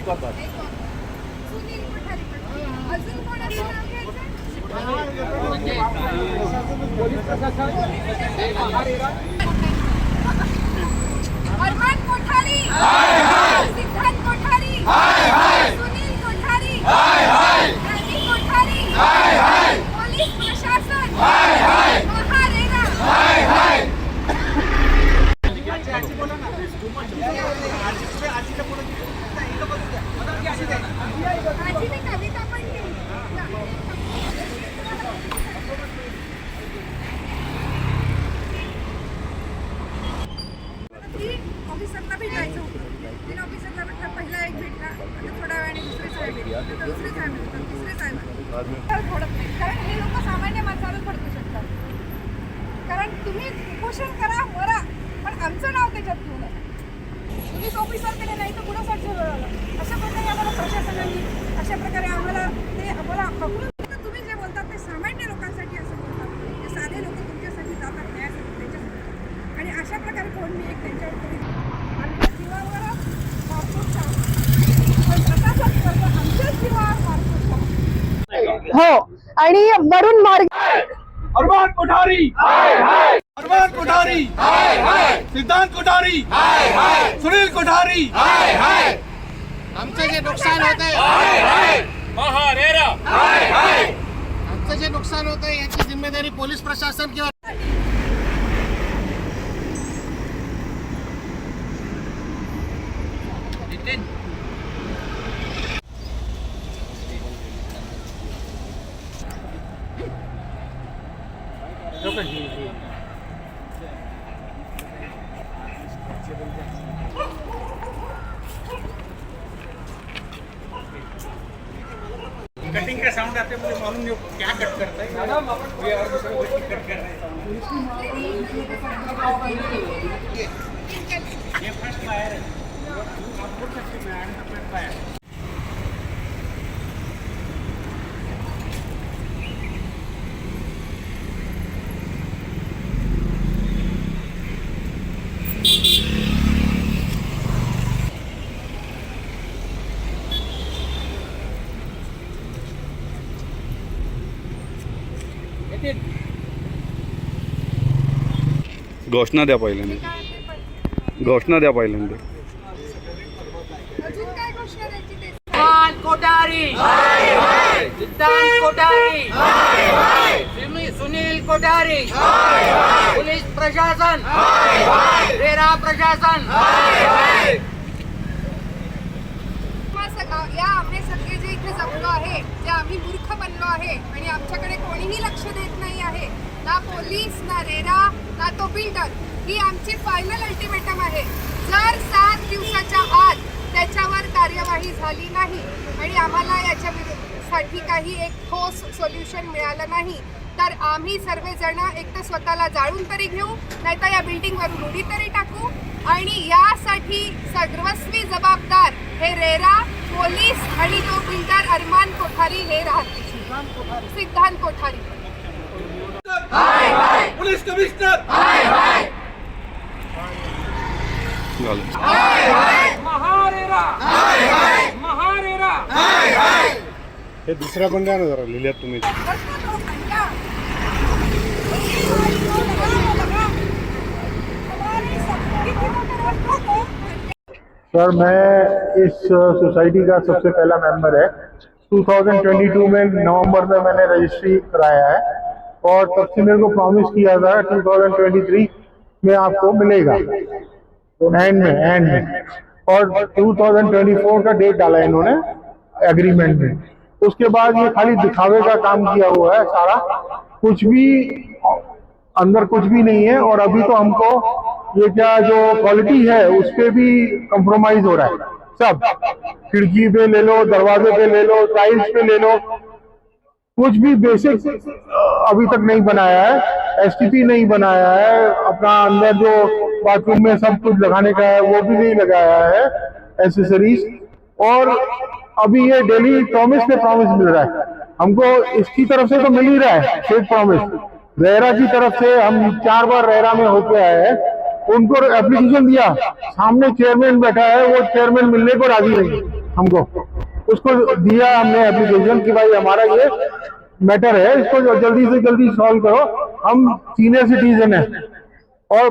सुनील कोठारी अजून कोणाचं नाव घ्यायचं? अरमान कोठारी, सिद्धांत कोठारी, सुनील कोठारी, रवी कोठारी, पोलीस प्रशासन, महारेरा, आजीने कविता पण केली. ऑफिसरला भेटायचं होतं. तीन ऑफिसरला भेटला, पहिला एक भेटला, आता थोड्या वेळाने दुसरे साहेब भेटले, दुसरे साहेब भेटले, तिसरे साहेब पडत नाही. कारण हे लोक सामान्य माणसाला भडकू शकतात. कारण तुम्ही उपोषण करा, मरा, पण आमचं नाव त्याच्यात घेऊ नये. तुम्ही ऑफिसरकडे नाही तर कुणासाठी आला. अशा प्रकारे आम्हाला प्रशासनाने अशा प्रकारे आम्हाला पकडून तुम्ही जे बोलतात ते सामान्य लोकांसाठी असं बोलतात. ते साधे लोक तुमच्यासाठी जातात न्यायासाठी, त्याच्यासाठी. आणि अशा प्रकारे कोण मी एक त्यांच्यावर तरी आमच्या जीवावरच मारपूस करावं. पण प्रशासन करतं आमच्याच जीवावर मारपूस करावं. हो, आणि वरून मार्ग अरमान कोठारी, अरमान कोठारी, सिद्धांत कोठारी, सुनील कोठारी, आमचं जे नुकसान होतंय, महारेरा, आमचं जे नुकसान होतंय याची जिम्मेदारी पोलीस प्रशासन किंवा कटिंग का साउंड आते मुझे मालूम नहीं क्या कट करता है मैडम ये और दूसरे को कट कर रहे हैं ये फर्स्ट फायर है आप बोल सकते हैं एंड फर्स्ट फायर घोषणा द्या पहिल्यांदा, घोषणा द्या पहिल्यांदा. अजून काय घोषणा द्यायची ते? सिद्धांत कोठारी, सिद्धांत कोठारी, सुनील कोठारी, पोलीस प्रशासन, रेरा प्रशासन, या आम्ही सगळे जे इथे जमलो आहे, जे आम्ही मूर्ख बनलो आहे आणि आमच्याकडे कोणीही लक्ष देत नाही आहे, ना पोलीस, ना रेरा, ना तो बिल्डर, ही आमची फायनल अल्टिमेटम आहे. जर 7 दिवसाच्या आत त्याच्यावर कार्यवाही झाली नाही आणि आम्हाला याच्यासाठी काही एक ठोस सोल्युशन मिळालं नाही तर आम्ही सर्वजण एक तर स्वतःला जाळून तरी घेऊ, नाहीतर या बिल्डिंगवरून उडी तरी टाकू. आणि यासाठी सर्वस्वी जबाबदार हे रेरा, पोलीस आणि तो बिल्डर अरमान कोठारी हे राहतील. सिद्धांत कोठारी, पुलिस कमिश्नर, महारेरा, महारेरा. हे दुसऱ्या पण द्या ना जरा, लिहिल्यात तुम्ही. सर, मैं इस सोसाइटी का सबसे पहला मेंबर है. 2022 में नवंबर में मैंने रजिस्ट्री कराया है और तब से मेरे को प्रॉमिस किया था 2023 में आपको मिलेगा एंड में और 2024 का डेट डाला है इन्होंने एग्रीमेंट में. उसके बाद ये खाली दिखावे का काम किया हुआ है सारा, कुछ भी अंदर कुछ भी नहीं है. और अभी तो हमको ये क्या जो क्वालिटी है उस पे भी कंप्रोमाइज हो रहा है. सब खिड़की पे ले लो, दरवाजे पे ले लो, टाइल्स पे ले लो, कुछ भी बेसिक अभी तक नहीं बनाया है. एसटीपी नहीं बनाया है, अपना अंदर जो बाथरूम में सब कुछ लगाने का है वो भी नहीं लगाया है एसेसरीज. और अभी ये डेली प्रॉमिस पे प्रॉमिस मिल रहा है हमको. इसकी तरफ से तो मिल ही रहा है फेक प्रॉमिस. रेरा की तरफ से हम 4 बार रेरा में होके आए हैं, उनको एप्लीकेशन दिया, सामने चेयरमैन बैठा है, वो चेयरमैन मिलने को राजी नहीं. हमको, उसको दिया हमने एप्लीकेशन कि भाई हमारा ये मैटर है, इसको जल्दी से जल्दी सॉल्व करो। हम सीनियर सिटीजन है और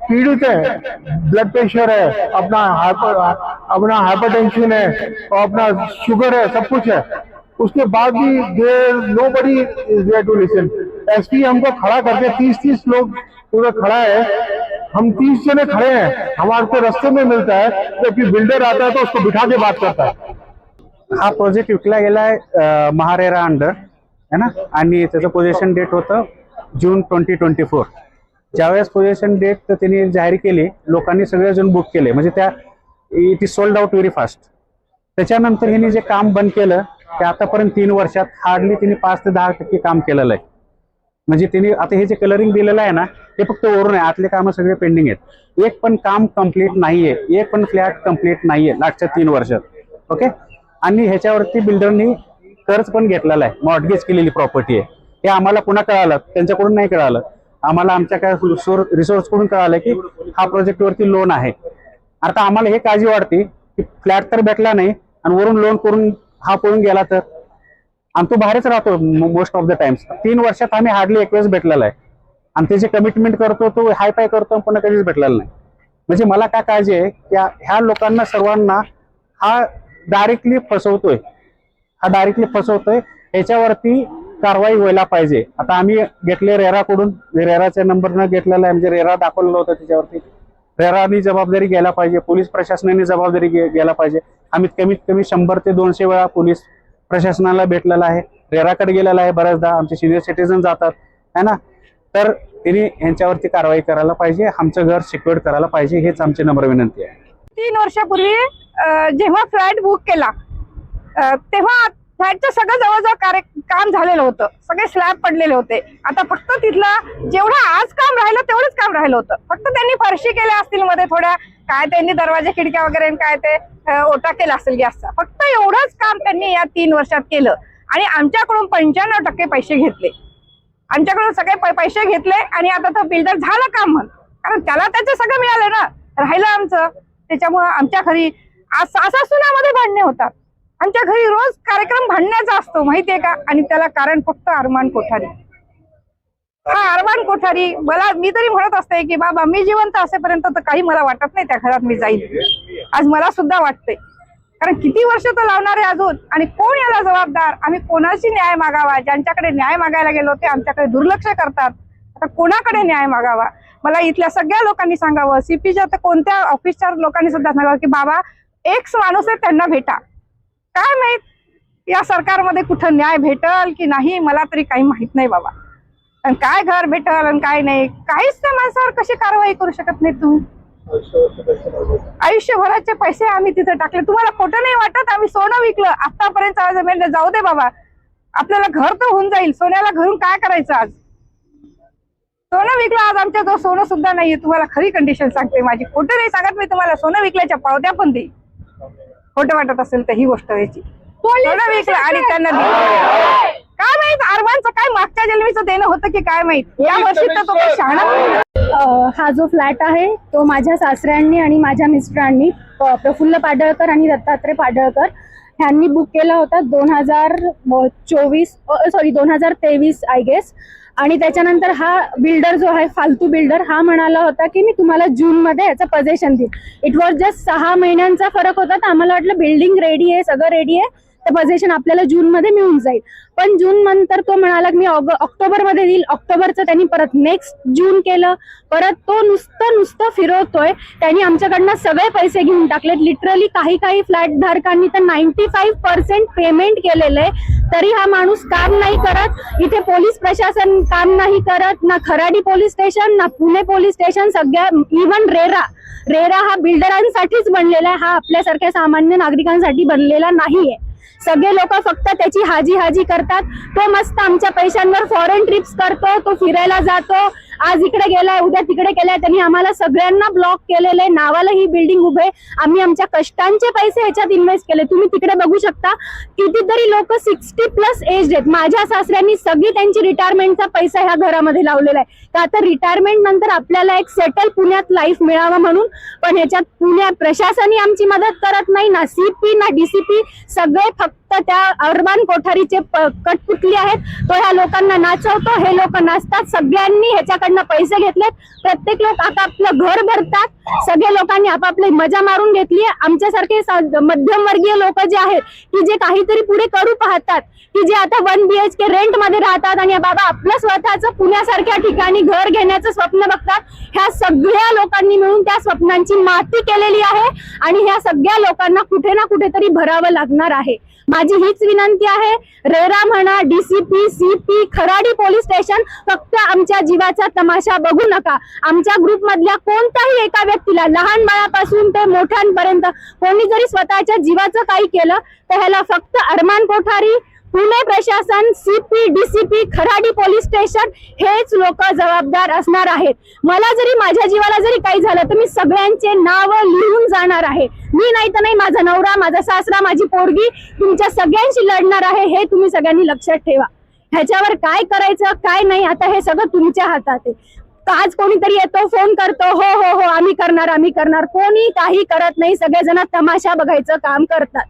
पीड़ित है, ब्लड प्रेशर है, अपना हाइपरटेंशन है और अपना शुगर है, सब कुछ है, उसके बाद भी nobody is there to listen. SP हमको खड़ा करके 30 लोग पूरा खड़ा है, हम 30 जने खड़े हैं, हमारे को रास्ते में मिलता है, जबकि बिल्डर आता है तो उसको बिठा के बात करता है। हा प्रोजेक्ट विकला गेलाय महारेरा अंडर है ना, आणि त्याचं पोझिशन डेट होतं जून 2024। ज्यावेळेस पोझिशन डेट त्यांनी जाहीर केली, लोकांनी सगळेजण बुक केले, म्हणजे त्या it is sold out very fast. त्याच्यानंतर ह्यांनी जे काम बंद केलं ते आतापर्यंत 3 वर्षात हार्डली त्यांनी 5 ते 10% काम केलेलं आहे। म्हणजे त्यांनी आता हे जे कलरिंग दिलेलं आहे ना, हे फक्त वरून आहे, आतले कामं सगळे पेंडिंग आहेत। एक पण काम कंप्लीट नाहीये, एक पण फ्लॅट कंप्लीट नाहीये मागच्या 3 वर्षात। ओके, आणि ह्याच्यावरती बिल्डरनी कर्ज पण घेतलेला आहे, मॉर्टगेज केलेली प्रॉपर्टी आहे। हे आम्हाला पुन्हा कळालं, त्यांच्याकडून नाही कळालं, आम्हाला आमच्या काय रिसोर्स कडून कळालं की हा प्रोजेक्ट वरती लोन आहे। आता आम्हाला हे काळजी वाटते की फ्लॅट तर भेटला नाही आणि वरून लोन करून हा पळून गेला तर, आणि तो बाहेरच राहतो मोस्ट ऑफ द टाइम्स। 3 वर्षात आम्ही हार्डली एक वेळेस भेटलेला आहे आणि त्याचे कमिटमेंट करतो, तो हाय फाय करतो, पण कधीच भेटलेला नाही। म्हणजे मला काय काळजी आहे की ह्या लोकांना सर्वांना हा डायरेक्टली फसवतोय, ह्याच्यावरती कारवाई व्हायला पाहिजे। आता आम्ही घेतले रेराकडून, रेराच्या नंबरनं घेतलेला आहे, म्हणजे रेरा दाखवलेलं होतं त्याच्यावरती, रेरानी जबाबदारी घ्यायला पाहिजे, पोलीस प्रशासनाने जबाबदारी घ्यायला पाहिजे। आम्ही कमीत कमी 100 ते 200 वेळा पोलीस प्रशासनाला भेटलेला आहे, रेराकडे गेलेला आहे, बऱ्याचदा आमचे सिनियर सिटीजन जातात है ना। तर त्यांनी यांच्यावरती कारवाई करायला पाहिजे, आमचं घर सिक्युअर करायला पाहिजे, हेच आमची नम्र विनंती आहे। 3 वर्षापूर्वी जेव्हा फ्लॅट बुक केला तेव्हा फ्लॅटचं सगळं जवळजवळ काम झालेलं होतं, सगळे स्लॅब पडलेले होते। आता फक्त तिथलं जेवढं आज काम राहिलं तेवढंच काम राहिलं होतं, फक्त त्यांनी फरशी केल्या असतील मध्ये थोड्या, काय त्यांनी दरवाजे खिडक्या वगैरे काय ते ओटा केला असेल गॅसचा, फक्त एवढंच काम त्यांनी या 3 वर्षात केलं। आणि आमच्याकडून 95% पैसे घेतले, आमच्याकडून सगळे पैसे घेतले आणि आता तो बिल्डर झाला काम म्हण, कारण त्याला त्याचं सगळं मिळालं ना, राहिलं आमचं। त्याच्यामुळं आमच्या घरी सासूनामध्ये भांडणे होतात, आमच्या घरी रोज कार्यक्रम भांडण्याचा असतो माहितीये का, आणि त्याला कारण फक्त अरमान कोठारी। हा अरमान कोठारी, मी तरी म्हणत असते की बाबा मी जिवंत असेपर्यंत तर काही मला वाटत नाही त्या घरात मी जाईल, आज मला सुद्धा वाटतंय, कारण किती वर्ष तो लावणार आहे अजून, आणि कोण याला जबाबदार, आम्ही कोणाशी न्याय मागावा? ज्यांच्याकडे न्याय मागायला गेलो ते आमच्याकडे दुर्लक्ष करतात, आता कोणाकडे न्याय मागावा? मला इथल्या सगळ्या लोकांनी सांगावं, सीपीच्या तर कोणत्या ऑफिसच्या लोकांनी सुद्धा सांगावं की बाबा एक्स माणूस आहे त्यांना भेटा। काय माहित या सरकारमध्ये कुठं न्याय भेटल की नाही, मला तरी काही माहित नाही बाबा, आणि काय घर भेटल आणि काय नाही, काहीच त्या माणसावर कशी कारवाई करू शकत नाही तुम्ही? आयुष्यभराचे पैसे आम्ही तिथे टाकले, तुम्हाला खोटं नाही वाटत? आम्ही सोनं विकलं आतापर्यंत, जाऊ दे बाबा, आपल्याला घर तर होऊन जाईल, सोन्याला घरून काय करायचं? आज सोनं विकलं, आज आमच्या जो सोनं सुद्धा नाहीये, तुम्हाला खरी कंडिशन सांगते माझी, खोटं नाही सांगत मी तुम्हाला, सोनं विकल्याच्या पावत्या पण देईल, खोटं वाटत असेल तर ही गोष्ट व्हायची। सोनं विकलं आणि त्यांना काय माहित अरमानचं काय मागच्या जन्मीचं देणं होतं की काय माहित, या वर्षी तर तो काही शहाणा। हा जो फ्लॅट आहे तो माझ्या सासऱ्यांनी आणि माझ्या मिस्टरांनी, प्रफुल्ल पाडळकर आणि दत्तात्रय पाडळकर ह्यांनी बुक केला होता 2023 आय गेस। आणि त्याच्यानंतर हा बिल्डर जो आहे फालतू बिल्डर, हा म्हणाला होता की मी तुम्हाला जून मध्ये याचं पोझिशन देईन। इट वॉज जस्ट 6 महिन्यांचा फरक होता, तर आम्हाला वाटलं बिल्डिंग रेडी आहे, सगळं रेडी आहे, तर पोझिशन आपल्याला जून मध्ये मिळून जाईल। पण जून नंतर तो म्हणाला की मी ऑक्टोबर मध्ये देईल, ऑक्टोबरचं त्यांनी परत नेक्स्ट जून केलं, परत तो नुसतं फिरवतोय। त्यांनी आमच्याकडनं सगळे पैसे घेऊन टाकले, लिटरली काही फ्लॅट धारकांनी तर 95% पेमेंट केलेलं आहे, तरी हा माणूस काम नाही करत। इथे पोलीस प्रशासन काम नाही करत, ना खराडी पोलीस स्टेशन ना पुणे पोलीस स्टेशन, सगळ्या इव्हन रेरा हा बिल्डरांसाठीच बनलेला आहे, हा आपल्यासारख्या सामान्य नागरिकांसाठी बनलेला नाहीये। सगळे लोक फक्त त्याची हाजी करतात। तो मस्त आमच्या पैशांवर फॉरेन ट्रिप्स करतो, तो फिरायला जातो आज इकडे गेलाय, उद्या तिकडे गेलाय. त्यांनी आम्हाला सगळ्यांना ब्लॉक केलेलं आहे. नावाला ही बिल्डिंग उभे. आम्ही आमच्या कष्टांचे पैसे ह्याच्यात इन्व्हेस्ट केले. तुम्ही तिकडे बघू शकता कितीतरी लोक 60+ एज आहेत. माझ्या सासऱ्यांनी सगळी त्यांची रिटायरमेंटचा पैसा ह्या घरामध्ये लावलेला आहे. का आता रिटायरमेंट नंतर आपल्याला एक सेटल पुण्यात लाईफ मिळावं म्हणून. पण ह्याच्यात पुण्या प्रशासनही आमची मदत करत नाही, ना CP ना DCP. सगळे फक्त त्या अर्बन कोठारीचे कठपुतली आहेत. तो ह्या लोकांना नाचवतो, हे लोक नाचतात. सगळ्यांनी ह्याच्याकडनं पैसे घेतलेत. प्रत्येक लोक आता आपलं घर भरतात. सगळे लोकांनी आपापली मजा मारून घेतली. आमच्यासारखे मध्यमवर्गीय लोक जे आहेत की जे काहीतरी पुढे करू पाहतात, की जे आता 1 BHK रेंट मध्ये राहतात आणि बाबा आपलं स्वतःचं पुण्यासारख्या ठिकाणी घर घेण्याचं स्वप्न बघतात, ह्या सगळ्या लोकांनी मिळून त्या स्वप्नांची माती केलेली आहे आणि ह्या सगळ्या लोकांना कुठे ना कुठेतरी भरावं लागणार आहे. माझी हीच विनंती आहे, रेरा म्हणा, DCP, CP, Kharadi police station, फक्त आमच्या जीवाचा तमाशा बघू नका. आमच्या ग्रुप मधल्या कोणत्याही एका व्यक्तीला, लहान बाळापासून ते मोठ्यांपर्यंत, कोणी जरी स्वतःच्या जीवाचं काही केलं तर ह्याला फक्त अरमान कोठारी, पुणे प्रशासन, CP, DCP, Kharadi police station हेच लोक जबाबदार असणार आहेत. मला जरी माझ्या जीवाला जरी काही झालं तर मी सगळ्यांचे नाव लिहून जाणार आहे. मी नाही तर नाही, माझा नवरा, माझा सासरा, माझी पोरगी तुमच्या सगळ्यांशी लढणार आहे. हे तुम्ही सगळ्यांनी लक्षात ठेवा. ह्याच्यावर काय करायचं काय नाही आता हे सगळं तुमच्या हातात आहे. आज कोणीतरी येतो, फोन करतो, हो हो हो आम्ही करणार. कोणी काही करत नाही. सगळेजण तमाशा बघायचं काम करतात.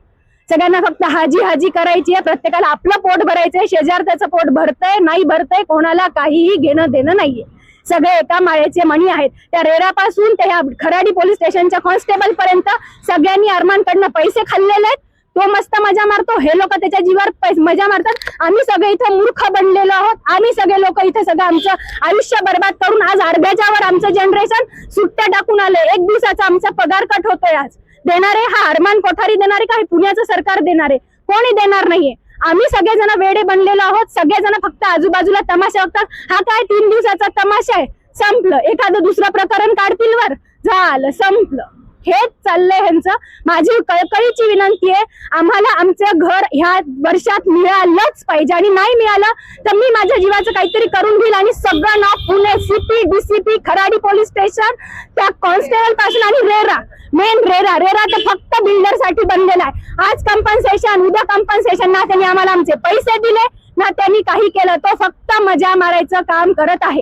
सगळ्यांना फक्त हाजी हाजी करायची आहे. प्रत्येकाला आपलं पोट भरायचंय. शेजारच्याचं पोट भरतंय नाही भरतंय कोणाला काहीही घेणं देणं नाहीये. सगळे एका माळेचे मणी आहेत. त्या रेरापासून ते ह्या खराडी पोलीस स्टेशनच्या कॉन्स्टेबल पर्यंत सगळ्यांनी अरमानकडनं पैसे खाल्लेले आहेत. तो मस्त मजा मारतो, हे लोक त्याच्या जीवावर मजा मारतात. आम्ही सगळे इथं मूर्ख बनलेलो आहोत. आम्ही सगळे लोक इथं सगळं आमचं आयुष्य बर्बाद करून आज अर्ध्याच्यावर आमचं जनरेशन सुट्ट्या टाकून आले. 1 दिवसाचा आमचा पगार कट होतोय. आज देणारे हा अरमान कोठारी देणारे का पुण्याचं सरकार देणारे? कोणी देणार नाहीये. आम्ही सगळेजण वेडे बनलेलो आहोत. सगळेजण फक्त आजूबाजूला तमाशा बघतात. हा काय 3 दिवसाचा तमाशा आहे, संपलं. एखादं दुसरं प्रकरण काढतील वर, झालं, संपलं. हेच चाललंय ह्यांचं. माझी कळकळीची विनंती आहे, आम्हाला आमचं घर ह्या वर्षात मिळालंच पाहिजे आणि नाही मिळालं तर मी माझ्या जीवाचं काहीतरी करून घेईल आणि सगळं नाव Pune CP, DCP, Kharadi police station, त्या कॉन्स्टेबल पासून आणि रेरा, मेन रेरा तर फक्त बिल्डर साठी बनलेला आहे. आज कंपन्सेशन, उद्या कंपन्सेशन. ना त्यांनी आम्हाला आमचे पैसे दिले ना त्यांनी काही केलं. तो फक्त मजा मारायचं काम करत आहे.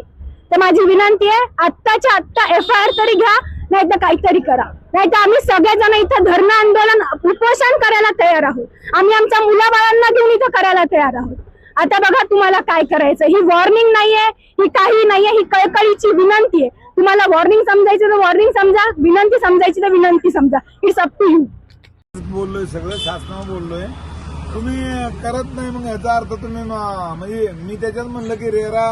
तर माझी विनंती आहे, आत्ताच्या आत्ता FIR तरी घ्या, नाही तर काहीतरी करा. नाही तर आम्ही सगळेजण इथं धरणं आंदोलन, उपोषण करायला तयार आहोत. आम्ही आमच्या मुलाबाळांना घेऊन इथं करायला तयार आहोत. आता बघा तुम्हाला काय करायचं. ही वॉर्निंग नाहीये, ही काही नाहीये, ही कळकळीची विनंती आहे. तुम्हाला वॉर्निंग समजायची तर वॉर्निंग समजा, विनंती समजायची तर विनंती समजा. It's up to you. बोललोय सगळं शासनावर बोललोय. तुम्ही करत नाही मग याचा अर्थ तुम्ही म्हणजे मी त्याच्यात म्हणलं की रेरा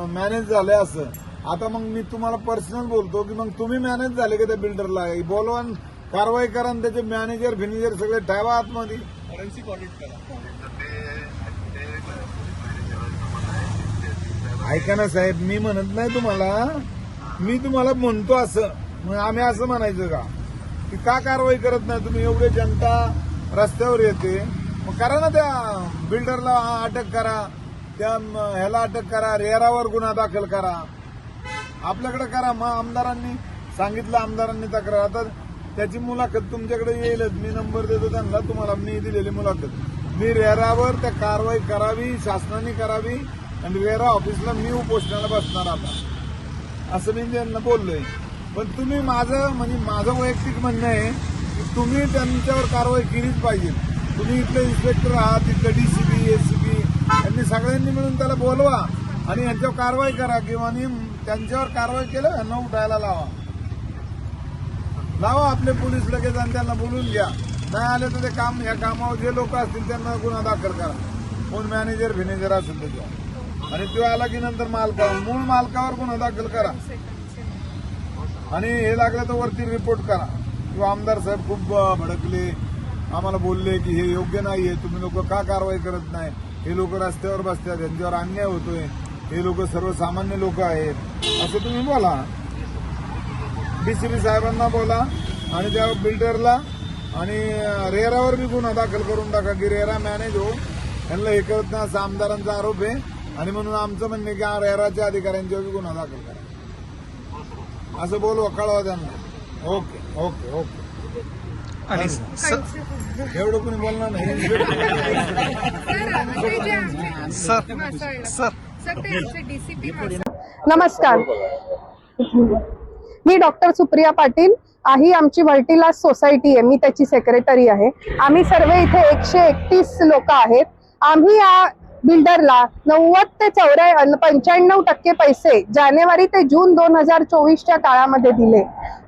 मॅनेज झालंय असं. आता मग मी तुम्हाला पर्सनल बोलतो की मग तुम्ही मॅनेज झाले का त्या बिल्डरला? बोलवा, कारवाई करा आणि त्याचे मॅनेजर फिनेजर सगळे ठेवा आतमध्ये. फॉरेन्सिक ऑडिट करा. ऐका ना साहेब, मी म्हणत नाही तुम्हाला, मी तुम्हाला म्हणतो असं. मग आम्ही असं म्हणायचं का की का कारवाई करत नाही तुम्ही? एवढे जनता रस्त्यावर येते, मग करा ना. त्या बिल्डरला अटक करा, त्या ह्याला अटक करा, रेरावर गुन्हा दाखल करा, आपल्याकडे करा. मग आमदारांनी सांगितलं, आमदारांनी तक्रार. आता त्याची मुलाखत तुमच्याकडे येईलच. मी नंबर देतो त्यांना, तुम्हाला मी दिलेली मुलाखत. मी रेरावर त्या कारवाई करावी, शासनाने करावी आणि रेरा ऑफिसला मी उपोषणाला बसणार आता, असं मी त्यांना बोललोय. पण तुम्ही माझं वैयक्तिक म्हणणं आहे की तुम्ही त्यांच्यावर कारवाई केलीच पाहिजे. तुम्ही इथले इन्स्पेक्टर आहात, इथले DCP, ACP यांनी सगळ्यांनी मिळून त्याला बोलवा आणि यांच्यावर कारवाई करा किंवा त्यांच्यावर कारवाई केलं यांना उठायला लावा आपले पोलीस लगेच आणि त्यांना बोलून घ्या. नाही आले तर ते काम, या कामावर जे लोक असतील त्यांना गुन्हा दाखल करा. कोण मॅनेजर फिनेजर असेल त्याच्यावर. आणि तो आला की नंतर मूळ मालकावर गुन्हा दाखल करा आणि हे लागलं तर वरती रिपोर्ट करा किंवा आमदार साहेब खूप भडकले, आम्हाला बोलले की हे योग्य नाहीये, तुम्ही लोक का कारवाई करत नाही, हे लोक रस्त्यावर बसतात, यांच्यावर अन्याय होतोय, हे लोक सर्वसामान्य लोक आहेत, असं तुम्ही बोला. DCP साहेबांना बोला आणि त्या बिल्डरला आणि रेरावर बी गुन्हा दाखल करून टाका की रेरा मॅनेज हो, यांना हे करत नाही असा आमदारांचा आरोप आहे. आणि म्हणून आमचं म्हणणं की रेराच्या अधिकाऱ्यांच्यावर गुन्हा दाखल करा असं बोलू कळवा त्यांना. Okay okay okay. एवढं कोणी बोलणार नाही. नमस्कार, मी डॉक्टर सुप्रिया पाटील. ही आमची व्हर्टिलास सोसायटी आहे, मी त्याची सेक्रेटरी आहे. आम्ही सर्व इथे 131 लोक आहेत. आम्ही या बिल्डरला 90 ते 95% पैसे जानेवारी ते जून 2024च्या काळामध्ये दिले,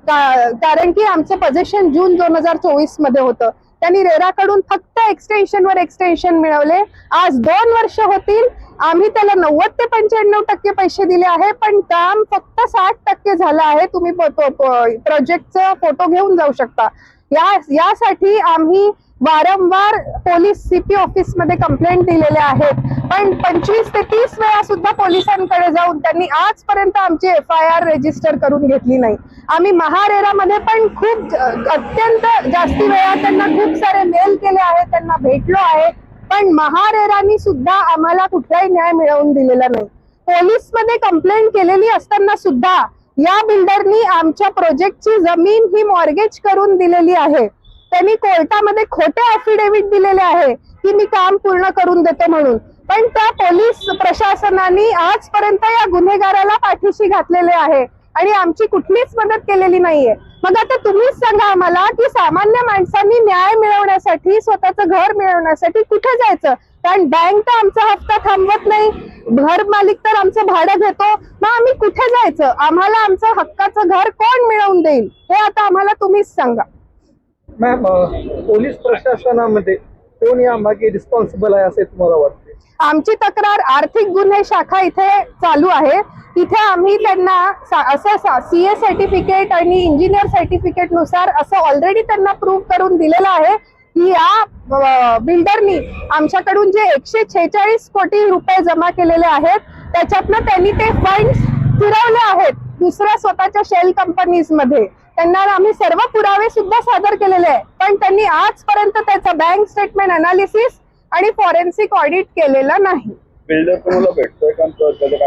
कारण की आमचं पोझिशन जून 2024 मध्ये होतं. त्यांनी रेराकडून फक्त एक्सटेन्शनवर एक्सटेन्शन मिळवले. आज 2 वर्ष होतील. आम्ही त्याला 90 ते 95% पैसे दिले आहे, पण काम फक्त 60% झालं आहे. तुम्ही प्रोजेक्टचा फोटो घेऊन जाऊ शकता. यासाठी आम्ही वारंवार पोलीस CP ऑफिस मध्ये कंप्लेंट दिलेल्या आहेत, पण 25 ते 30 वेळा सुद्धा पोलिसांकडे जाऊन त्यांनी आजपर्यंत आमची FIR रजिस्टर करून घेतली नाही. आम्ही महारेरामध्ये पण खूप अत्यंत जास्ती वेळा त्यांना खूप सारे मेल केले आहेत, त्यांना भेटलो आहे, पण महारेरानी सुद्धा आम्हाला कुठलाही न्याय मिळवून दिलेला नाही. पोलीस मध्ये कंप्लेंट केलेली असताना सुद्धा या बिल्डरनी आमच्या प्रोजेक्टची जमीन ही मॉर्गेज करून दिलेली आहे. त्यांनी कोर्टामध्ये खोटे अफिडेव्हिट दिलेले आहे की मी काम पूर्ण करून देतो म्हणून, पण त्या पोलीस प्रशासनाने आजपर्यंत या गुन्हेगाराला पाठीशी घातलेले आहे आणि आमची कुठलीच मदत केलेली नाहीये. मग आता तुम्हीच सांगा आम्हाला की सामान्य माणसांनी न्याय मिळवण्यासाठी, स्वतःचं घर मिळवण्यासाठी कुठे जायचं? कारण बँक तर आमचा हप्ता थांबवत नाही, घर मालिक तर आमचं भाडं घेतो, मग आम्ही कुठे जायचं? आम्हाला आमचं हक्काचं घर कोण मिळवून देईल हे आता आम्हाला तुम्हीच सांगा. मॅम, पोलीस प्रशासनामध्ये कोण यामागे रिस्पॉन्सिबल आहे असे तुम्हाला वाटते? आमची तक्रार आर्थिक गुन्हे शाखा इथे चालू आहे. इथे आम्ही त्यांना असं CA सर्टिफिकेट आणि इंजिनियर सर्टिफिकेट नुसार असं ऑलरेडी त्यांना प्रूव्ह करून दिलेलं आहे की या बिल्डरनी आमच्याकडून जे 146 कोटी रुपये जमा केलेले आहेत त्याच्यातनं त्यांनी ते फंड्स फिरवले आहेत दुसऱ्या स्वतःच्या शेल कंपनीज मध्ये. त्यांना आम्ही सर्व पुरावे सुद्धा सादर केलेले आहे, पण त्यांनी आजपर्यंत त्याचा बँक स्टेटमेंट अनालिसिस आणि फॉरेन्सिक ऑडिट केलेला नाही. बिल्डर तुम्हाला भेटतोय का?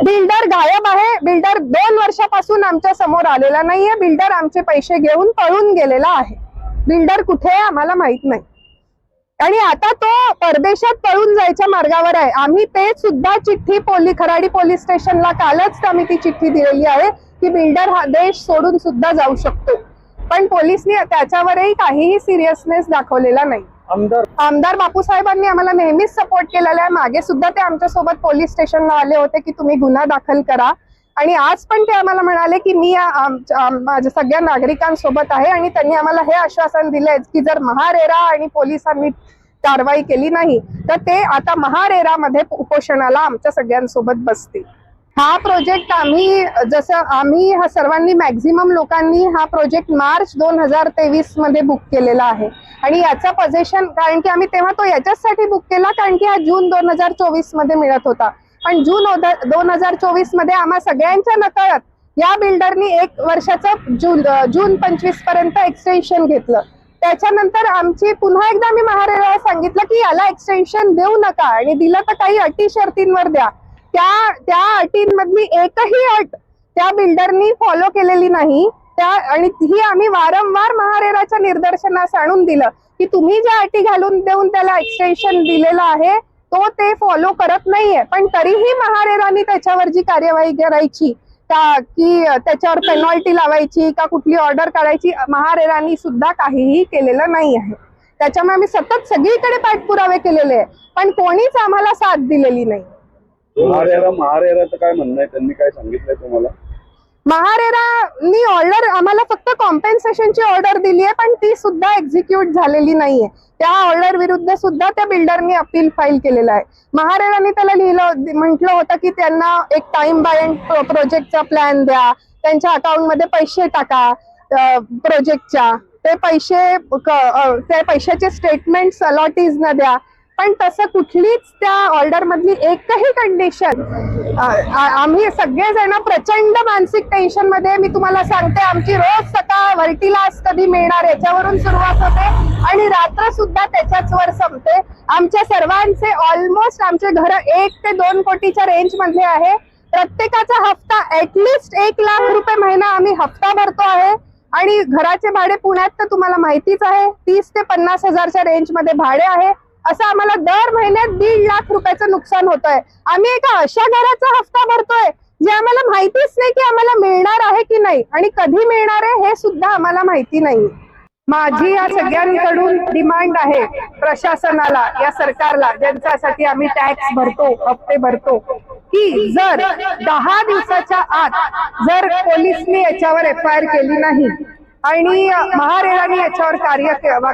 बिल्डर गायब आहे. बिल्डर 2 वर्षापासून आमच्या समोर आलेला नाहीये. बिल्डर आमचे पैसे घेऊन पळून गेलेला आहे. बिल्डर कुठे आहे आम्हाला माहित नाही आणि आता तो परदेशात पळून जायच्या मार्गावर आहे. आम्ही ते सुद्धा चिठ्ठी खराडी पोलीस स्टेशनला कालच आम्ही ती चिठ्ठी दिलेली आहे की बिल्डर हा देश सोडून सुद्धा जाऊ शकतो, पण पोलिसनी त्याच्यावरही काहीही सिरियसनेस दाखवलेला नाही. आमदार बापूसाहेबांनी आम्हाला नेहमीच सपोर्ट केलेला आहे. मागे सुद्धा ते आमच्या सोबत पोलीस स्टेशनला आले होते की तुम्ही गुन्हा दाखल करा, आणि आज पण ते आम्हाला म्हणाले की मी माझ्या सगळ्या नागरिकांसोबत आहे, आणि त्यांनी आम्हाला हे आश्वासन दिले की जर महारेरा आणि पोलिसांनी कारवाई केली नाही तर ते आता महारेरामध्ये उपोषणाला आमच्या सगळ्यांसोबत बसतील. हा प्रोजेक्ट आम्ही सर्वांनी मॅक्झिमम लोकांनी हा प्रोजेक्ट मार्च 2023 मध्ये बुक केलेला आहे, आणि याचा पोझिशन कारण की आम्ही तेव्हा तो याच्यासाठी बुक केला कारण की हा जून 2024 मध्ये मिळत होता, पण जून 2024 मध्ये आम्हा सगळ्यांच्या नकळत या बिल्डरनी 1 वर्षाचं जून 25 पर्यंत एक्सटेन्शन घेतलं. त्याच्यानंतर आमची पुन्हा एकदा मी महारेराला सांगितलं की याला एक्सटेन्शन देऊ नका, आणि दिलं तर काही अटी शर्तींवर द्या. त्या अटींमधली एकही अट त्या बिल्डरनी फॉलो केलेली नाही. आणि ही आम्ही वारंवार महारेराच्या निदर्शनास आणून दिलं की तुम्ही ज्या अटी घालून देऊन त्याला एक्सटेन्शन दिलेलं आहे तो ते फॉलो करत नाहीये, पण तरीही महारेरानी त्याच्यावर जी कार्यवाही करायची की त्याच्यावर पेनॉल्टी लावायची का कुठली ऑर्डर काढायची, महारेरानी सुद्धा काहीही केलेलं नाही आहे. त्याच्यामुळे आम्ही सतत सगळीकडे पाठपुरावे केलेले आहे, पण कोणीच आम्हाला साथ दिलेली नाही. महारेराचं काय म्हणणं आहे? त्यांनी काय सांगितलंय तुम्हाला? महारेरानी ऑर्डर आम्हाला फक्त कॉम्पेन्सेशनची ऑर्डर दिली आहे, पण ती सुद्धा एक्झिक्यूट झालेली नाहीये. त्या ऑर्डर विरुद्ध सुद्धा त्या बिल्डरनी अपील फाईल केलेलं आहे. महारेरानी त्याला म्हटलं होतं की त्यांना एक टाइम बाउंड प्रोजेक्टचा प्लॅन द्या, त्यांच्या अकाउंटमध्ये पैसे टाका प्रोजेक्टच्या, ते पैशाचे स्टेटमेंट्स अलॉटीज न द्या. पण तसं कुठलीच त्या ऑर्डर मधली एकही कंडिशन आम्ही सगळेजण प्रचंड मानसिक टेन्शन मध्ये, मी तुम्हाला सांगते आमची रोज सकाळ वर्टीलास कधी मिळणार याच्यावरून सुरुवात होते आणि रात्र सुद्धा त्याच्याच वर संपते. आमच्या सर्वांचे ऑलमोस्ट आमचे घर 1 ते 2 कोटीच्या रेंज मधले आहे. प्रत्येकाचा हप्ता ऍटलिस्ट 1 लाख रुपये महिना आम्ही हप्ता भरतो आहे आणि घराचे भाडे पुण्यात तर तुम्हाला माहितीच आहे 30 ते 50 हजारच्या रेंज मध्ये भाडे आहे. असं आम्हाला दर महिन्यात 1.5 लाख रुपयाचं नुकसान होत आहे. आम्ही एका अशा घराचा हप्ता भरतोय जे आम्हाला माहितीच नाही की आम्हाला मिळणार आहे की नाही आणि कधी मिळणार आहे हे सुद्धा आम्हाला माहिती नाही. माझी या सगळ्यांकडून डिमांड आहे प्रशासनाला, या सरकारला ज्यांच्यासाठी आम्ही टॅक्स भरतो, हप्ते भरतो, की जर 10 दिवसाच्या आत जर पोलिसनी याच्यावर FIR केली नाही आणि महारेराने याच्यावर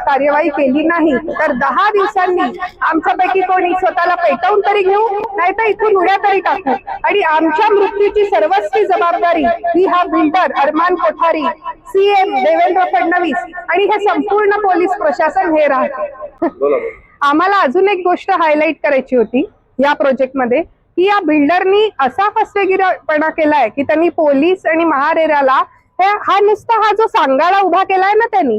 कार्यवाही केली नाही तर 10 दिवसांनी आमच्यापैकी कोणी स्वतःला पेटवून तरी घेऊ, नाहीतर इथून उड्या तरी टाकू आणि आमच्या मृत्यूची सर्वस्वी जबाबदारी ही हा बिल्डर अरमान कोठारी, CM देवेंद्र फडणवीस आणि हे संपूर्ण पोलीस प्रशासन हे राहते. आम्हाला अजून एक गोष्ट हायलाईट करायची होती या प्रोजेक्टमध्ये की या बिल्डरनी असा फसवेगिरीपणा केलाय की त्यांनी पोलीस आणि महारेराला हा नुसता हा जो सांगाडा उभा केलाय ना त्यांनी,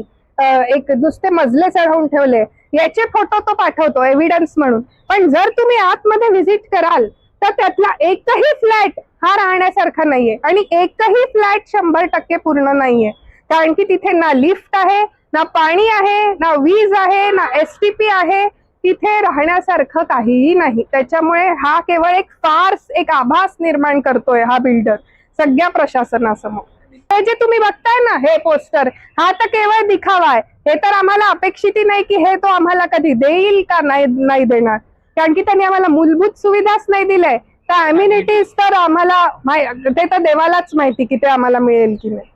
एक नुसते मजले चढवून ठेवले, याचे फोटो तो पाठवतो एव्हिडन्स म्हणून. पण जर तुम्ही आतमध्ये व्हिजिट कराल तर त्यातला एकही फ्लॅट हा राहण्यासारखा नाहीये आणि एकही फ्लॅट 100% पूर्ण नाहीये. कारण की तिथे ना लिफ्ट आहे, ना पाणी आहे, ना वीज आहे, ना STP आहे. तिथे राहण्यासारखं काहीही नाही. त्याच्यामुळे हा केवळ एक फार्स, एक आभास निर्माण करतोय हा बिल्डर सगळ्या प्रशासनासमोर. हे जे तुम्ही बघताय ना हे पोस्टर, हा तर केवळ दिखावा आहे. हे तर आम्हाला अपेक्षित नाही की हे तो आम्हाला कधी देईल का नाही देणार, कारण की त्यांनी आम्हाला मूलभूत सुविधाच नाही दिल्या. तर अम्युनिटीज तर आम्हाला ते तर देवालाच माहिती की ते आम्हाला मिळेल की नाही.